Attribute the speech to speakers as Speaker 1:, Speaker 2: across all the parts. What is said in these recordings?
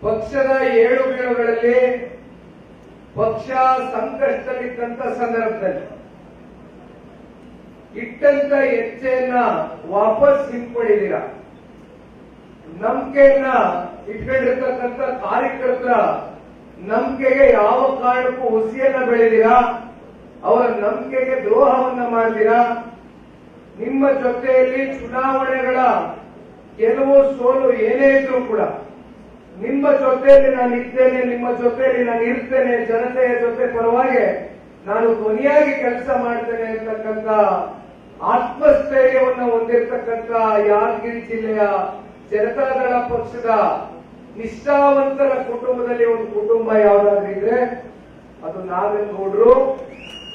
Speaker 1: ಪಕ್ಷದ ಏಳುಬೀಳುಗಳಲ್ಲಿ ಪಕ್ಷ ಸಂಕಷ್ಟದಲ್ಲಿದ್ದಂತ ಸಂದರ್ಭದಲ್ಲಿ ಇಟ್ಟಂತ ಹೆಜ್ಜೆಯನ್ನ ವಾಪಸ್ ಹಿಂಪಡೆದಿರ, ನಂಬಿಕೆಯನ್ನ ಇಟ್ಕೊಂಡಿರ್ತಕ್ಕಂಥ ಕಾರ್ಯಕರ್ತರ ನಂಬಿಕೆಗೆ ಯಾವ ಕಾರಣಕ್ಕೂ ಹುಸಿಯನ್ನ ಬೆಳೆದಿರಾ, ಅವರ ನಂಬಿಕೆಗೆ ದ್ರೋಹವನ್ನ ಮಾಡಿದಿರಾ. ನಿಮ್ಮ ಜೊತೆಯಲ್ಲಿ ಚುನಾವಣೆಗಳ ಗೆಲುವು ಸೋಲು ಏನೇ ಇದ್ರೂ ಕೂಡ ನಿಮ್ಮ ಜೊತೆಯಲ್ಲಿ ನಾನು ಇದ್ದೇನೆ, ನಿಮ್ಮ ಜೊತೆಯಲ್ಲಿ ನಾನು ಇರ್ತೇನೆ, ಜನತೆಯ ಜೊತೆ ಪರವಾಗಿ ನಾನು ಧ್ವನಿಯಾಗಿ ಕೆಲಸ ಮಾಡ್ತೇನೆ ಅಂತಕ್ಕಂಥ ಆತ್ಮಸ್ಥೈರ್ಯವನ್ನು ಹೊಂದಿರತಕ್ಕಂಥ ಯಾದಗಿರಿ ಜಿಲ್ಲೆಯ ಜನತಾದಳ ಪಕ್ಷದ ನಿಷ್ಠಾವಂತರ ಕುಟುಂಬದಲ್ಲಿ ಒಂದು ಕುಟುಂಬ ಯಾವ್ದಾದ್ರು ಇದ್ರೆ ಅದು ನಾಗೇಗೌಡರು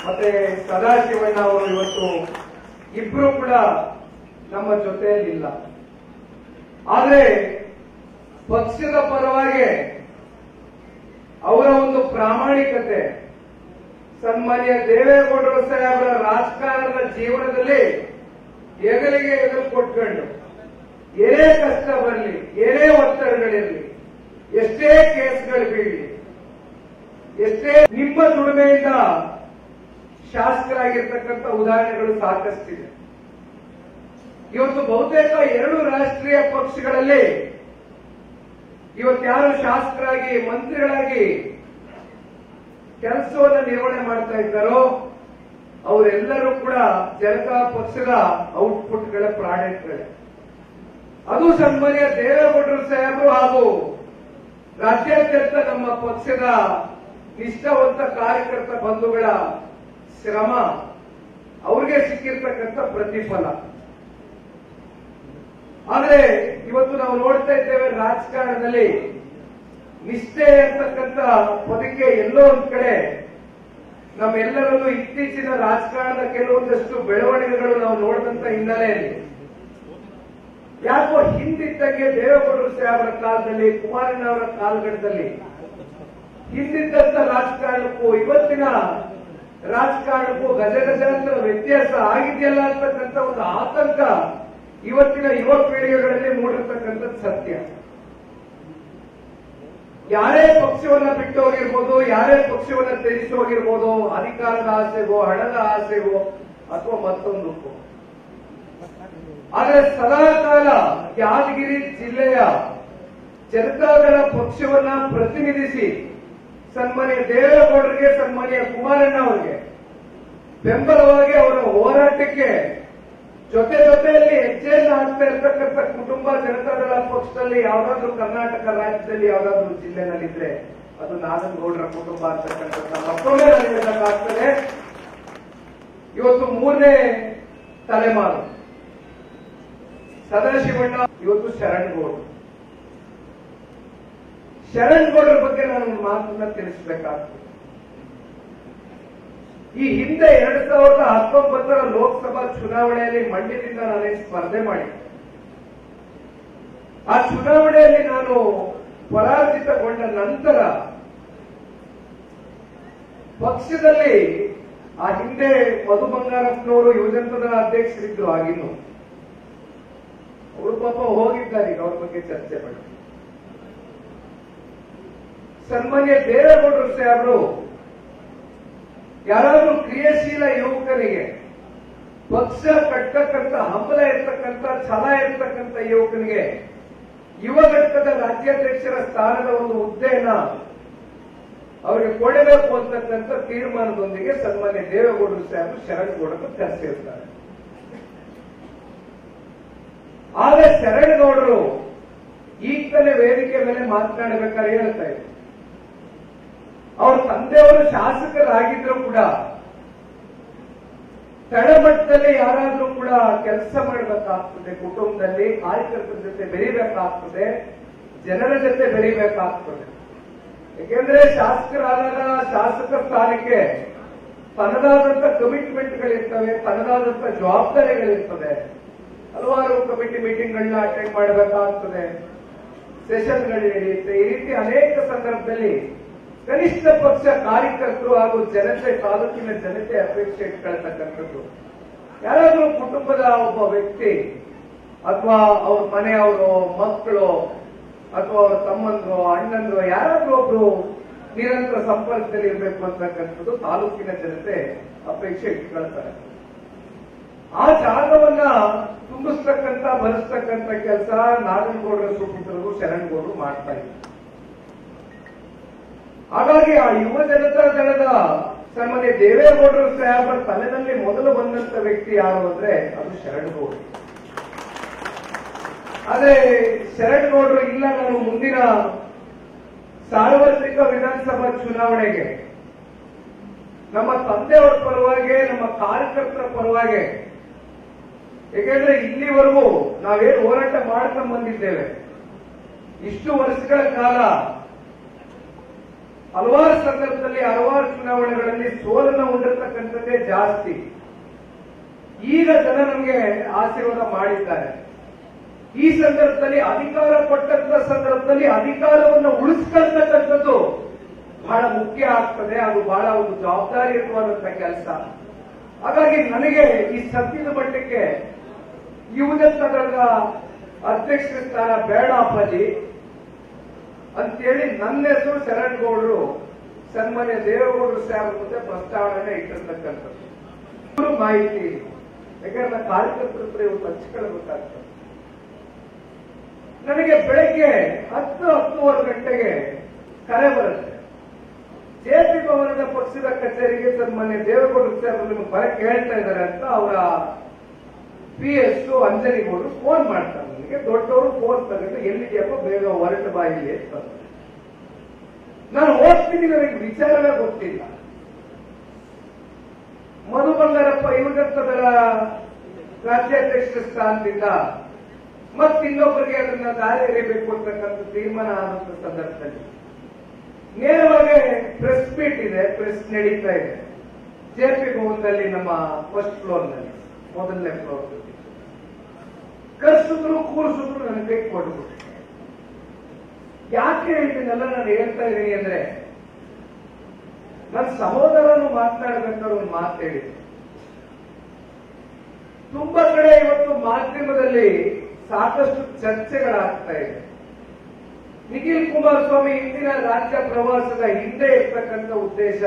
Speaker 1: ಮತ್ತೆ ಸದಾಶಿವಣ್ಣ ಅವರು. ಇವತ್ತು ಇಬ್ರು ಕೂಡ ನಮ್ಮ ಜೊತೆಯಲ್ಲಿಲ್ಲ. ಆದ್ರೆ ಪಕ್ಷದ ಪರವಾಗಿ ಅವರ ಒಂದು ಪ್ರಾಮಾಣಿಕತೆ, ಸನ್ಮಾನ್ಯ ದೇವೇಗೌಡರು ಸಾಹೇಬರ ರಾಜಕಾರಣದ ಜೀವನದಲ್ಲಿ ಹೆಗಲಿಗೆ ಹೆಗಲು ಕೊಟ್ಕೊಂಡು ಏನೇ ಕಷ್ಟ ಬರಲಿ, ಏನೇ ಒತ್ತಡಗಳಿರಲಿ, ಎಷ್ಟೇ ಕೇಸ್ಗಳು ಬೀಳಲಿ, ಎಷ್ಟೇ ನಿಮ್ಮ ದುಡಿಮೆಯಿಂದ ಶಾಸಕರಾಗಿರ್ತಕ್ಕಂಥ ಉದಾಹರಣೆಗಳು ಸಾಕಷ್ಟಿದೆ. ಇವತ್ತು ಬಹುತೇಕ 2 ರಾಷ್ಟ್ರೀಯ ಪಕ್ಷಗಳಲ್ಲಿ ಇವತ್ಯಾರು ಶಾಸಕರಾಗಿ ಮಂತ್ರಿಗಳಾಗಿ ಕೆಲಸವನ್ನು ನಿರ್ವಹಣೆ ಮಾಡ್ತಾ ಇದ್ದಾರೋ ಅವರೆಲ್ಲರೂ ಕೂಡ ಜನತಾ ಪಕ್ಷದ ಔಟ್ಪುಟ್ಗಳ ಪ್ರಾಡಕ್ಟ್ಗಳೇ. ಅದು ಸನ್ಮಾನ್ಯ ದೇವೇಗೌಡರು ಸಾಹೇಬರು ಹಾಗೂ ರಾಜ್ಯಾದ್ಯಂತ ನಮ್ಮ ಪಕ್ಷದ ನಿಷ್ಠಾವಂತ ಕಾರ್ಯಕರ್ತ ಬಂಧುಗಳ ಶ್ರಮ, ಅವ್ರಿಗೆ ಸಿಕ್ಕಿರ್ತಕ್ಕಂಥ ಪ್ರತಿಫಲ. ಆದ್ರೆ ಇವತ್ತು ನಾವು ನೋಡ್ತಾ ಇದ್ದೇವೆ ರಾಜಕಾರಣದಲ್ಲಿ ನಿಷ್ಠೆ ಅಂತಕ್ಕಂಥ ಪದಕ್ಕೆ ಎಲ್ಲೋ ಒಂದ್ ಕಡೆ ನಮ್ಮೆಲ್ಲರಲ್ಲೂ ಇತ್ತೀಚಿನ ರಾಜಕಾರಣದ ಕೆಲವೊಂದಷ್ಟು ಬೆಳವಣಿಗೆಗಳು ನಾವು ನೋಡಿದಂತ ಹಿನ್ನೆಲೆಯಲ್ಲಿ ಯಾಕೋ ಹಿಂದಿದ್ದಂಗೆ ದೇವೇಗೌಡರು ಸಾಹೇಬರ ಕಾಲದಲ್ಲಿ, ಕುಮಾರಣ್ಣ ಅವರ ಕಾಲಘಟ್ಟದಲ್ಲಿ ಹಿಂದಿದ್ದಂತ ರಾಜಕಾರಣಕ್ಕೂ ಇವತ್ತಿನ ರಾಜಕಾರಣಕ್ಕೂ ಗಜಗಜಾಂತರ ವ್ಯತ್ಯಾಸ ಆಗಿದೆಯಲ್ಲ ಅಂತಕ್ಕಂಥ ಒಂದು ಆತಂಕ ಇವತ್ತಿನ ಯುವ ಪೀಳಿಗೆಗಳಲ್ಲಿ ಮೂಡಿರ್ತಕ್ಕಂಥದ್ದು ಸತ್ಯ. ಯಾರೇ ಪಕ್ಷವನ್ನ ಬಿಟ್ಟು ಹೋಗಿರ್ಬೋದು, ಯಾರೇ ಪಕ್ಷವನ್ನ ತ್ಯಜಿಸಿ ಹೋಗಿರ್ಬೋದು, ಅಧಿಕಾರದ ಆಸೆಗೋ, ಹಣದ ಆಸೆಗೋ ಅಥವಾ ಮತ್ತೊಂದಕ್ಕೂ. ಆದರೆ ಸದಾಕಾಲ ಯಾದಗಿರಿ ಜಿಲ್ಲೆಯ ಜನತಾದಳ ಪಕ್ಷವನ್ನ ಪ್ರತಿನಿಧಿಸಿ ಸನ್ಮಾನ್ಯ ದೇವೇಗೌಡರಿಗೆ, ಸನ್ಮಾನ್ಯ ಕುಮಾರಣ್ಣ ಅವರಿಗೆ ಬೆಂಬಲವಾಗಿ ಅವರ ಹೋರಾಟಕ್ಕೆ ಜೊತೆಯಲ್ಲಿ ಹೆಜ್ಜೆಯನ್ನು ಹಾಕ್ತಾ ಇರ್ತಕ್ಕಂಥ ಕುಟುಂಬ ಜನತಾದಳ ಪಕ್ಷದಲ್ಲಿ ಯಾವ್ದಾದ್ರು ಕರ್ನಾಟಕ ರಾಜ್ಯದಲ್ಲಿ ಯಾವ್ದಾದ್ರು ಜಿಲ್ಲೆನಲ್ಲಿದ್ರೆ ಅದು ನಾಗೇಗೌಡರ ಕುಟುಂಬ ಅಂತಕ್ಕಂಥ ಮತ್ತೊಮ್ಮೆ ನಾನು ಹೇಳಬೇಕಾಗ್ತದೆ. ಇವತ್ತು 3ನೇ ತಲೆಮಾರು ಸದಾಶಿವಣ್ಣ, ಇವತ್ತು ಶರಣ್ಗೌಡರು. ಶರಣ್ಗೌಡರ ಬಗ್ಗೆ ನಾನು ಒಂದು ಮಾತನ್ನ ತಿಳಿಸಬೇಕಾಗ್ತದೆ. ಈ ಹಿಂದೆ 2019ರ ಲೋಕಸಭಾ ಚುನಾವಣೆಯಲ್ಲಿ ಮಂಡ್ಯದಿಂದ ನಾನೇ ಸ್ಪರ್ಧೆ ಮಾಡಿದ್ದೆ. ಆ ಚುನಾವಣೆಯಲ್ಲಿ ನಾನು ಪರಾಜಿತಗೊಂಡ ನಂತರ ಪಕ್ಷದಲ್ಲಿ ಆ ಹಿಂದೆ ಮಧು ಬಂಗಾರಪ್ಪನವರು ಯುವಜನಪದ ಅಧ್ಯಕ್ಷರಿದ್ರು ಆಗಿನ್ನು. ಅವರು ಪಾಪ ಹೋಗಿದ್ದಾರೆ, ಈಗ ಅವ್ರ ಬಗ್ಗೆ ಚರ್ಚೆ ಮಾಡಿ. ಸನ್ಮಾನ್ಯ ದೇವೇಗೌಡರು ಸಾಹೇಬರು ಯಾರಾದ್ರೂ ಕ್ರಿಯಾಶೀಲ ಯುವಕನಿಗೆ, ಪಕ್ಷ ಕಟ್ಟತಕ್ಕಂಥ ಹಂಬಲ ಇರ್ತಕ್ಕಂಥ, ಛಲ ಇರ್ತಕ್ಕಂಥ ಯುವಕನಿಗೆ ಯುವ ಘಟಕದ ರಾಜ್ಯಾಧ್ಯಕ್ಷರ ಸ್ಥಾನದ ಒಂದು ಹುದ್ದೆಯನ್ನ ಅವರಿಗೆ ಕೊಡಬೇಕು ಅಂತಕ್ಕಂಥ ತೀರ್ಮಾನದೊಂದಿಗೆ ಸನ್ಮಾನ್ಯ ದೇವೇಗೌಡರು ಸಾಹೇಬರು ಶರಣ್ಗೌಡರು ಕರೆಸಿರ್ತಾರೆ. ಆದರೆ ಶರಣ್ಗೌಡರು ಈಗಲೇ ವೇದಿಕೆ ಮೇಲೆ ಮಾತನಾಡಬೇಕಾದ್ರೆ ಹೇಳ್ತಾ ಇದ್ರು, ಅವ್ರ ತಂದೆಯವರು ಶಾಸಕರಾಗಿದ್ರು ಕೂಡ ತಳಮಟ್ಟದಲ್ಲಿ ಯಾರಾದ್ರೂ ಕೂಡ ಕೆಲಸ ಮಾಡಬೇಕಾಗ್ತದೆ, ಕುಟುಂಬದಲ್ಲಿ ಕಾರ್ಯಕರ್ತರ ಜೊತೆ ಬೆರೀಬೇಕಾಗ್ತದೆ, ಜನರ ಜೊತೆ ಬೆರೀಬೇಕಾಗ್ತದೆ. ಯಾಕೆಂದ್ರೆ ಶಾಸಕರಾದಾಗ ಶಾಸಕ ಸ್ಥಾನಕ್ಕೆ ತನ್ನದಾದಂತ ಕಮಿಟ್ಮೆಂಟ್ಗಳಿರ್ತವೆ, ತನ್ನದಾದಂತ ಜವಾಬ್ದಾರಿಗಳಿರ್ತದೆ. ಹಲವಾರು ಕಮಿಟಿ ಮೀಟಿಂಗ್ಗಳನ್ನ ಅಟೆಂಡ್ ಮಾಡಬೇಕಾಗ್ತದೆ, ಸೆಷನ್ಗಳು ನಡೆಯುತ್ತೆ. ಈ ರೀತಿ ಅನೇಕ ಸಂದರ್ಭದಲ್ಲಿ ಕನಿಷ್ಠ ಪಕ್ಷ ಕಾರ್ಯಕರ್ತರು ಹಾಗೂ ಜನತೆ, ತಾಲೂಕಿನ ಜನತೆ ಅಪೇಕ್ಷೆ ಇಟ್ಕೊಳ್ತಕ್ಕಂಥದ್ದು. ಯಾರಾದ್ರೂ ಕುಟುಂಬದ ಒಬ್ಬ ವ್ಯಕ್ತಿ ಅಥವಾ ಅವ್ರ ಮನೆಯವರು, ಮಕ್ಕಳು ಅಥವಾ ಅವ್ರ ತಮ್ಮಂದ್ರು ಅಣ್ಣಂದ್ರು ಯಾರಾದ್ರೂ ಒಬ್ರು ನಿರಂತರ ಸಂಪರ್ಕದಲ್ಲಿ ಇರಬೇಕು ಅಂತಕ್ಕಂಥದ್ದು ತಾಲೂಕಿನ ಜನತೆ ಅಪೇಕ್ಷೆ ಇಟ್ಕೊಳ್ತಾರೆ. ಆ ಜಾಗವನ್ನ ತುಂಬಿಸ್ತಕ್ಕಂಥ ಭರಿಸ್ತಕ್ಕಂಥ ಕೆಲಸ ನಾರಾಯಣಗೌಡರ ಸುಪುತ್ರರು ಶರಣಗೌಡರು ಮಾಡ್ತಾ ಇದ್ರು. ಹಾಗಾಗಿ ಆ ಯುವ ಜನತಾ ದಳದ ಸನ್ಮಾನ್ಯ ದೇವೇಗೌಡರು ಸಾಹೇಬರ ತಲೆನಲ್ಲಿ ಮೊದಲು ಬಂದಂತ ವ್ಯಕ್ತಿ ಯಾರು ಅಂದ್ರೆ ಅದು ಶರಣಗೌಡರು. ಆದ್ರೆ ಶರಣಗೌಡರು ಇಲ್ಲ, ನಾನು ಮುಂದಿನ ಸಾರ್ವತ್ರಿಕ ವಿಧಾನಸಭಾ ಚುನಾವಣೆಗೆ ನಮ್ಮ ತಂದೆಯವರ ಪರವಾಗಿ, ನಮ್ಮ ಕಾರ್ಯಕರ್ತರ ಪರವಾಗಿ, ಏಕೆಂದ್ರೆ ಇಲ್ಲಿವರೆಗೂ ನಾವೇನು ಹೋರಾಟ ಮಾಡ್ಕೊಂಡು ಬಂದಿದ್ದೇವೆ, ಇಷ್ಟು ವರ್ಷಗಳ ಕಾಲ ಹಲವಾರು ಸಂದರ್ಭದಲ್ಲಿ ಹಲವಾರು ಚುನಾವಣೆಗಳಲ್ಲಿ ಸೋಲನ್ನು ಉಂಡಿರ್ತಕ್ಕಂಥದ್ದೇ ಜಾಸ್ತಿ. ಈಗ ಜನ ನಮಗೆ ಆಶೀರ್ವಾದ ಮಾಡಿದ್ದಾರೆ. ಈ ಸಂದರ್ಭದಲ್ಲಿ ಅಧಿಕಾರ ಕೊಟ್ಟಂತ ಸಂದರ್ಭದಲ್ಲಿ ಅಧಿಕಾರವನ್ನು ಉಳಿಸ್ಕೊಳ್ತಕ್ಕಂಥದ್ದು ಬಹಳ ಮುಖ್ಯ ಆಗ್ತದೆ. ಅದು ಬಹಳ ಒಂದು ಜವಾಬ್ದಾರಿಯುತವಾದಂತಹ ಕೆಲಸ. ಹಾಗಾಗಿ ನನಗೆ ಈ ಸದ್ಯದ ಮಟ್ಟಕ್ಕೆ ಯುವಜನತಾ ದಳದ ಅಧ್ಯಕ್ಷರ ಸ್ಥಾನ ಬೇಡ ಅಪ್ಪಾಜಿ ಅಂತೇಳಿ ನನ್ನ ಹೆಸರು ಶರಣಗೌಡರು ಸನ್ಮಾನ್ಯ ದೇವೇಗೌಡರು ಸಾಹೇಬರ ಮುಂದೆ ಪ್ರಸ್ತಾವನೆ ಇಟ್ಟಿರ್ತಕ್ಕಂಥದ್ದು ಮಾಹಿತಿ. ಯಾಕಂದ್ರೆ ಕಾರ್ಯಕರ್ತರ ಹತ್ರ ಇವತ್ತು ಹಂಚಿಕೊಳ್ಳಬೇಕಾಗ್ತದೆ. ನನಗೆ ಬೆಳಗ್ಗೆ 10-10:30 ಗಂಟೆಗೆ ಕರೆ ಬರುತ್ತೆ. ಜೆಪಿ ಭವನದ ಪಕ್ಷದ ಕಚೇರಿಗೆ ಸನ್ಮಾನ್ಯ ದೇವೇಗೌಡರು ಸಾಹೇಬರು ನಿಮಗೆ ಬರಕ್ಕೆ ಹೇಳ್ತಾ ಇದ್ದಾರೆ ಅಂತ ಅವರ PS ಅಂಜನಿಗೌಡರು ಫೋನ್ ಮಾಡ್ತಾರೆ. ನನಗೆ ದೊಡ್ಡವರು ಫೋನ್ ತಗೊಂಡು ಎಲ್ಲಿದೆಯಪ್ಪ ಬೇಗ ಹೊರಟು ಬಾಯಿಲಿ ಅಂತ. ನಾನು ಹೋಗ್ತೀನಿ, ನನಗೆ ವಿಚಾರವೇ ಗೊತ್ತಿಲ್ಲ. ಮಧು ಬಂಗಾರಪ್ಪ ಯುವಜನತಾ ದಳ ರಾಜ್ಯಾಧ್ಯಕ್ಷರ ಸ್ಥಾನದಿಂದ ಮತ್ತಿನ್ನೊಬ್ಬರಿಗೆ ಅದನ್ನ ದಾರಿ ಎರೆಯಬೇಕು ಅಂತಕ್ಕಂಥ ತೀರ್ಮಾನ ಆದಂತ ಸಂದರ್ಭದಲ್ಲಿ ನೇರವಾಗಿ ಪ್ರೆಸ್ ಮೀಟ್ ಇದೆ, ಪ್ರೆಸ್ ನಡೀತಾ ಇದೆ ಜೆಪಿ ಭವನದಲ್ಲಿ, ನಮ್ಮ ಫಸ್ಟ್ ಫ್ಲೋರ್ ನಲ್ಲಿ, ಮೊದಲನೇ ಫ್ಲೋರ್. ಕರ್ಸಿದ್ರು ಕೂರಿಸಿದ್ರು ನನ್ನ ಕೈ ಕೊಟ್ಬಿಟ್ಟು. ಯಾಕೆ ಇದನ್ನೆಲ್ಲ ನಾನು ಹೇಳ್ತಾ ಇದ್ದೀನಿ ಅಂದ್ರೆ, ನನ್ನ ಸಹೋದರನು ಮಾತನಾಡಬೇಕಾದ್ರೆ ಒಂದು ಮಾತು ಹೇಳಿದೆ. ತುಂಬಾ ಕಡೆ ಇವತ್ತು ಮಾಧ್ಯಮದಲ್ಲಿ ಸಾಕಷ್ಟು ಚರ್ಚೆಗಳಾಗ್ತಾ ಇದೆ. ನಿಖಿಲ್ ಕುಮಾರಸ್ವಾಮಿ ಇಂದಿನ ರಾಜ್ಯ ಪ್ರವಾಸದ ಹಿಂದೆ ಇರ್ತಕ್ಕಂಥ ಉದ್ದೇಶ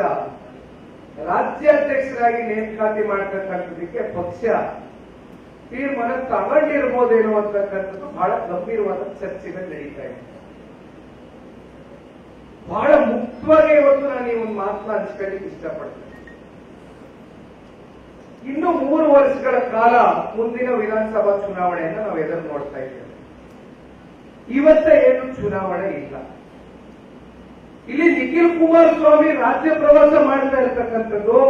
Speaker 1: ರಾಜ್ಯಾಧ್ಯಕ್ಷರಾಗಿ ನೇಮಕಾತಿ ಮಾಡತಕ್ಕಂಥದಕ್ಕೆ ಪಕ್ಷ ತೀರ್ಮಾನ ತಗೊಂಡಿರ್ಬೋದೇನೋ ಅಂತಕ್ಕಂಥದ್ದು ಬಹಳ ಗಂಭೀರವಾದ ಚರ್ಚೆಗಳು ನಡೀತಾ ಇದೆ. ಬಹಳ ಮುಕ್ತವಾಗಿ ಇವತ್ತು ನಾನು ಈ ಒಂದು ಮಾತನ್ನ ಹಂಚ್ಕೊಳ್ಳಿಕ್ಕೆ ಇಷ್ಟಪಡ್ತೇನೆ. ಇನ್ನು 3 ವರ್ಷಗಳ ಕಾಲ ಮುಂದಿನ ವಿಧಾನಸಭಾ ಚುನಾವಣೆಯನ್ನು ನಾವು ಎದುರು ನೋಡ್ತಾ ಇದ್ದೇವೆ. ಇವತ್ತೇ ಏನು ಚುನಾವಣೆ ಇಲ್ಲ. ಇಲ್ಲಿ ನಿಖಿಲ್ ಕುಮಾರಸ್ವಾಮಿ ರಾಜ್ಯ ಪ್ರವಾಸ ಮಾಡ್ತಾ ಇರತಕ್ಕಂಥದ್ದು,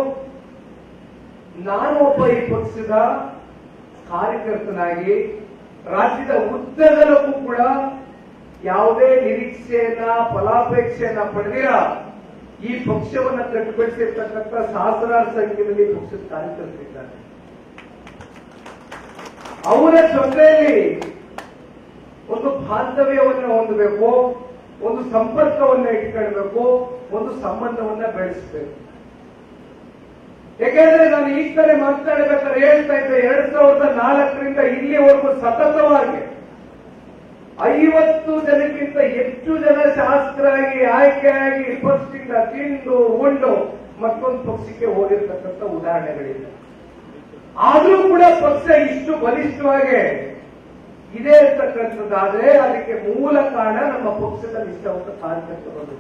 Speaker 1: ನಾನು ಒಬ್ಬ ಈ ಪಕ್ಷದ ಕಾರ್ಯಕರ್ತನಾಗಿ ರಾಜ್ಯದ ಉದ್ದಗಲಕ್ಕೂ ಕೂಡ ಯಾವುದೇ ನಿರೀಕ್ಷೆಯನ್ನ ಫಲಾಪೇಕ್ಷೆಯನ್ನ ಪಡೆದಿರ ಈ ಪಕ್ಷವನ್ನು ಕಟ್ಟಿಬೆಳೆಸಿರ್ತಕ್ಕಂಥ ಸಹಸ್ರಾರು ಸಂಖ್ಯೆಯಲ್ಲಿ ಪಕ್ಷದ ಕಾರ್ಯಕರ್ತರಿದ್ದಾರೆ. ಅವರ ಜೊತೆಯಲ್ಲಿ ಒಂದು ಬಾಂಧವ್ಯವನ್ನು ಹೊಂದಬೇಕು, ಒಂದು ಸಂಪರ್ಕವನ್ನು ಇಟ್ಕೊಳ್ಬೇಕು, ಒಂದು ಸಂಬಂಧವನ್ನ ಬೆಳೆಸಬೇಕು. ಯಾಕೆಂದ್ರೆ ನಾನು ಈ ಕಡೆ ಮಾತನಾಡಬೇಕಾದ್ರೆ ಹೇಳ್ತಾ ಇದ್ದೆ, 2004ರಿಂದ ಇಲ್ಲಿವರೆಗೂ ಸತತವಾಗಿ 50 ಜನಕ್ಕಿಂತ ಹೆಚ್ಚು ಜನ ಶಾಸಕರಾಗಿ ಆಯ್ಕೆಯಾಗಿ ಪಕ್ಷದಿಂದ ತಿಂದು ಉಂಡು ಮತ್ತೊಂದು ಪಕ್ಷಕ್ಕೆ ಹೋಗಿರ್ತಕ್ಕಂಥ ಉದಾಹರಣೆಗಳಿಲ್ಲ. ಆದರೂ ಕೂಡ ಪಕ್ಷ ಇಷ್ಟು ಬಲಿಷ್ಠವಾಗಿ ಇದೆ ಅಂತಕ್ಕಂಥದ್ದಾದ್ರೆ ಅದಕ್ಕೆ ಮೂಲ ಕಾರಣ ನಮ್ಮ ಪಕ್ಷದ ನಿಷ್ಠಾವಂತ ಕಾರ್ಯಕರ್ತರು.